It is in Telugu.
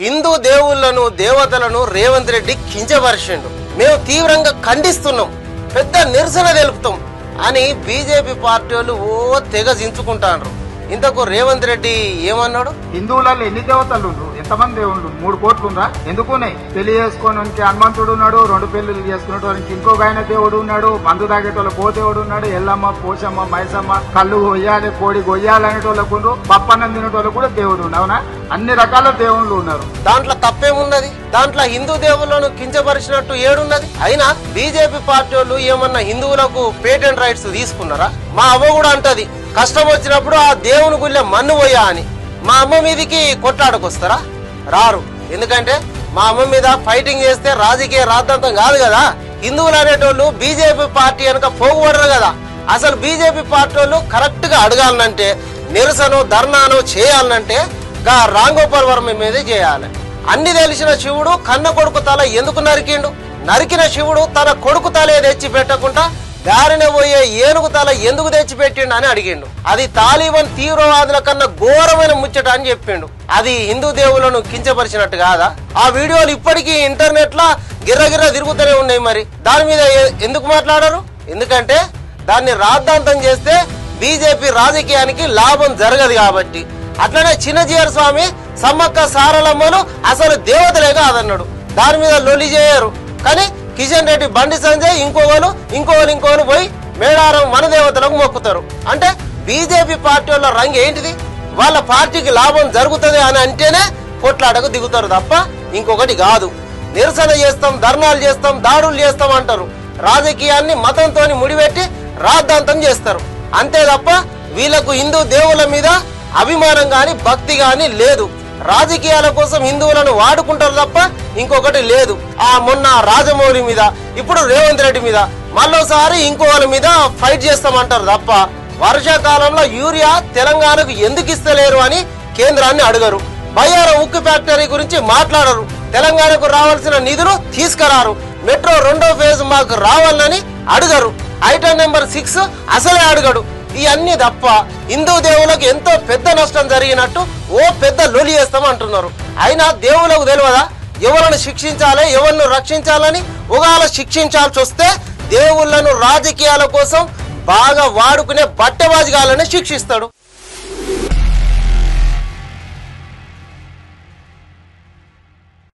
హిందూ దేవుళ్లను దేవతలను రేవంత్ రెడ్డి కించపరిచిండు. మేము తీవ్రంగా ఖండిస్తున్నాం, పెద్ద నిరసన తెలుపుతాం అని బీజేపీ పార్టీ వాళ్ళు తెగ జించుకుంటారు. ఇంతకు రేవంత్ రెడ్డి ఏమన్నాడు? హిందువులలో ఎన్ని దేవతలు, ఎంతమంది దేవుళ్ళు? 3 కోట్లు ఉందా? ఎందుకున్నాయి? పెళ్లి చేసుకోవడానికి హనుమంతుడు ఉన్నాడు, 2 పెళ్లిళ్ళు చేసుకునేటోళ్ళకి ఇంకొక ఆయన దేవుడు ఉన్నాడు, మందు తాగేటోళ్ళ దేవుడు ఉన్నాడు, ఎల్లమ్మ, పోషమ్మ, మైసమ్మ, కళ్ళు కొయ్యాలి, కోడి కొయ్యాలి అనేటోళ్ళకు, పప్పన్నం తినేటోళ్ళకు కూడా దేవుడు ఉన్నాడు. అవునా? అన్ని రకాల దేవుళ్ళు ఉన్నారు. దాంట్లో తప్పేమున్నది? దాంట్లో హిందూ దేవుళ్లను కించపరిచినట్టు ఏడున్నది? అయినా బీజేపీ పార్టీ వాళ్ళు ఏమన్నా హిందువులకు పేటెంట్ రైట్స్ తీసుకున్నారా? మా అవ్వ కూడా అంటది, కష్టం వచ్చినప్పుడు ఆ దేవుని గుళ్ళే మన్ను పోయా అని. మా అమ్మ మీదికి కొట్లాడకొస్తారా? రారు. ఎందుకంటే మా అమ్మ మీద ఫైటింగ్ చేస్తే రాజకీయ రాద్ధాంతం కాదు కదా. హిందువులు అనేటోళ్ళు బీజేపీ పార్టీ వెనక పోగుపడరు కదా. అసలు బీజేపీ పార్టీ వాళ్ళు కరెక్ట్ గా అడగాలనంటే, నిరసన ధర్నాను చేయాలనంటే గా రాంగోపాల్ వర్మ మీదే చేయాలి. అన్ని తెలిసిన శివుడు కన్న కొడుకు తల ఎందుకు నరికిండు? నరికిన శివుడు తన కొడుకు తలే తెచ్చి పెట్టకుండా దారిన పోయే ఏనుగు తల ఎందుకు తెచ్చిపెట్టిండు అని అడిగిండు. అది తాలిబాన్ తీవ్రవాదుల కన్నా ఘోరమైన ముచ్చట అని చెప్పిండు. అది హిందూ దేవులను కించపరిచినట్టు కాదా? ఆ వీడియోలు ఇప్పటికీ ఇంటర్నెట్ లా గిర్రగిర్ర తిరుగుతూనే ఉన్నాయి. మరి దాని మీద ఎందుకు మాట్లాడరు? ఎందుకంటే దాన్ని రాద్ధాంతం చేస్తే బీజేపీ రాజకీయానికి లాభం జరగదు కాబట్టి. అట్లనే చిన్నజీఆర్ స్వామి, సమ్మక్క సారలమ్మలు అసలు దేవతలే కాదన్నాడు. దాని మీద లొలి చేయరు. కానీ కిషన్ రెడ్డి, బండి సంజయ్, ఇంకోలు పోయి మేడారం మన దేవతలకు మొక్కుతారు. అంటే బీజేపీ పార్టీ వాళ్ళ రంగు ఏంటిది? వాళ్ళ పార్టీకి లాభం జరుగుతుంది అని అంటేనే కొట్లాటకు దిగుతారు తప్ప ఇంకొకటి కాదు. నిరసన చేస్తాం, ధర్నాలు చేస్తాం, దాడులు చేస్తాం అంటారు. రాజకీయాన్ని మతంతో ముడిపెట్టి రాద్ధాంతం చేస్తారు. అంతే తప్ప వీళ్లకు హిందూ దేవుల మీద అభిమానం గాని భక్తి గాని లేదు. రాజకీయాల కోసం హిందువులను వాడుకుంటారు తప్ప ఇంకొకటి లేదు. మొన్న రాజమౌళి మీద, ఇప్పుడు రేవంత్ రెడ్డి మీద, మళ్ళోసారి ఇంకోళ్ళ మీద ఫైట్ చేస్తామంటారు తప్ప వర్షాకాలంలో యూరియా తెలంగాణకు ఎందుకు ఇస్తలేరు అని కేంద్రాన్ని అడగరు. బయ్యారం ఉక్కు ఫ్యాక్టరీ గురించి మాట్లాడరు. తెలంగాణకు రావాల్సిన నిధులు తీసుకురారు. మెట్రో 2వ ఫేజ్ మాకు రావాలని అడగరు. ఐటమ్ నెంబర్ 6 అసలే అడగడు. ఇవన్నీ తప్ప హిందూ దేవులకు ఎంతో పెద్ద నష్టం జరిగినట్టు పెద్ద లొలి చేస్తామంటున్నారు. అయినా దేవులకు తెలియదా ఎవరిని శిక్షించాలి, ఎవరిని రక్షించాలని? ఒకవేళ శిక్షించాల్సి వస్తే దేవుళ్లను రాజకీయాల కోసం బాగా వాడుకునే బట్టెబాజిగాలని శిక్షిస్తాడు.